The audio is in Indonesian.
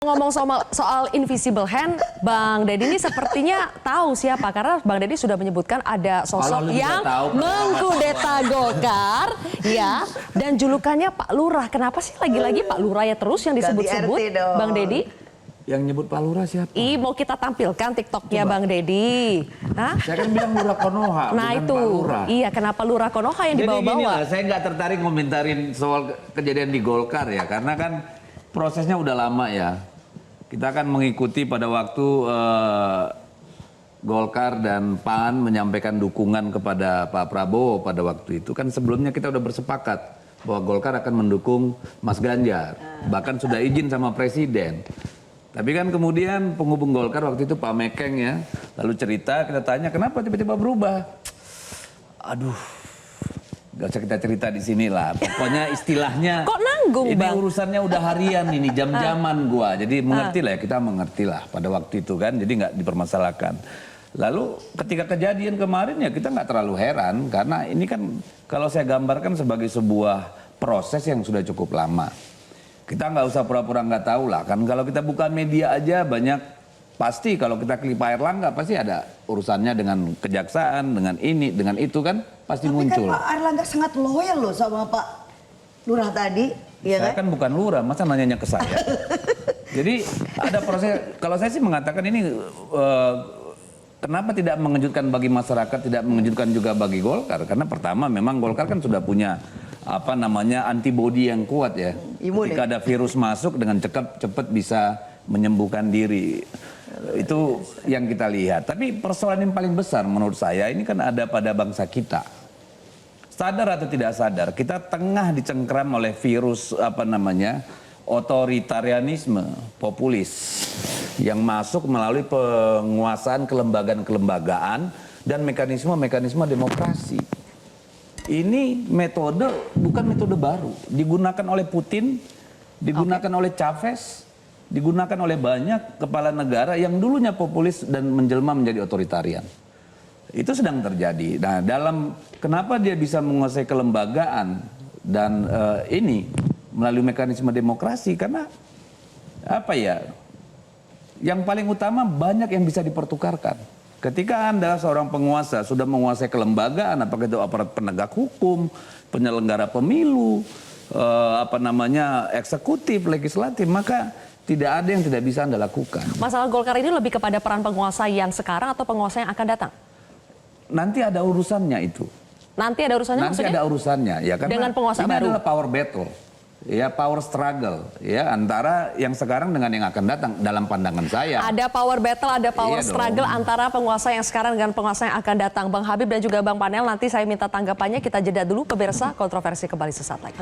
Ngomong soal invisible hand, Bang Deddy ini sepertinya tahu siapa, karena Bang Deddy sudah menyebutkan ada sosok yang mengkudeta Golkar, ya, dan julukannya Pak Lurah. Kenapa sih lagi-lagi Pak Lurah ya terus yang disebut-sebut, Bang Deddy? Yang nyebut Pak Lurah siapa? Mau kita tampilkan TikToknya Bang Deddy. Hah? Saya kan bilang Lurah Konoha, nah bukan itu, Pak Lurah. iya, kenapa Lurah Konoha yang dibawa-bawa? Saya nggak tertarik komentarin soal kejadian di Golkar ya, karena kan prosesnya udah lama ya. Kita akan mengikuti pada waktu Golkar dan PAN menyampaikan dukungan kepada Pak Prabowo pada waktu itu. Kan sebelumnya kita udah bersepakat bahwa Golkar akan mendukung Mas Ganjar. Bahkan sudah izin sama Presiden. Tapi kan kemudian penghubung Golkar waktu itu Pak Mekeng ya. Lalu cerita, kita tanya kenapa tiba-tiba berubah. Aduh, gak usah kita cerita di sini lah. Pokoknya istilahnya. Kok nanggung, ini Bang? urusannya udah harian ini, jam-jaman gua. Jadi mengerti lah ya, kita mengerti lah pada waktu itu kan. Jadi nggak dipermasalahkan. Lalu ketika kejadian kemarin ya kita nggak terlalu heran. Karena ini kan kalau saya gambarkan sebagai sebuah proses yang sudah cukup lama. Kita nggak usah pura-pura nggak tahu lah. Kan kalau kita buka media aja banyak. Pasti kalau kita klik Pak Erlangga pasti ada urusannya dengan kejaksaan, dengan ini, dengan itu kan pasti muncul. Tapi kan Pak Erlangga sangat loyal loh sama Pak Lurah tadi. Ya saya kan bukan lurah, masa nanyanya ke saya. Jadi ada proses, kalau saya sih mengatakan ini kenapa tidak mengejutkan bagi masyarakat, tidak mengejutkan juga bagi Golkar. Karena pertama memang Golkar kan sudah punya apa namanya antibodi yang kuat ya. Ketika ada virus masuk dengan cepat bisa menyembuhkan diri. Itu yang kita lihat. Tapi persoalan yang paling besar menurut saya ini kan ada pada bangsa kita. Sadar atau tidak sadar, kita tengah dicengkram oleh virus apa namanya otoritarianisme, populis yang masuk melalui penguasaan kelembagaan-kelembagaan dan mekanisme-mekanisme demokrasi. Ini metode bukan metode baru, digunakan oleh Putin, digunakan oleh Chavez, digunakan oleh banyak kepala negara yang dulunya populis dan menjelma menjadi otoritarian. Itu sedang terjadi. Nah, dalam kenapa dia bisa menguasai kelembagaan dan ini melalui mekanisme demokrasi karena apa ya? Yang paling utama banyak yang bisa dipertukarkan. Ketika Anda seorang penguasa sudah menguasai kelembagaan, apakah itu aparat penegak hukum, penyelenggara pemilu, apa namanya eksekutif, legislatif, maka tidak ada yang tidak bisa Anda lakukan. Masalah Golkar ini lebih kepada peran penguasa yang sekarang atau penguasa yang akan datang? Nanti ada urusannya itu. Nanti ada urusannya Nanti maksudnya? ada urusannya ya karena dengan penguasa ini baru. adalah power battle. Ya power struggle ya antara yang sekarang dengan yang akan datang dalam pandangan saya. Ada power battle, ada power struggle dong. antara penguasa yang sekarang dengan penguasa yang akan datang. Bang Habib dan juga Bang Panel nanti saya minta tanggapannya, kita jeda dulu pemirsa, kontroversi kembali sesaat lagi.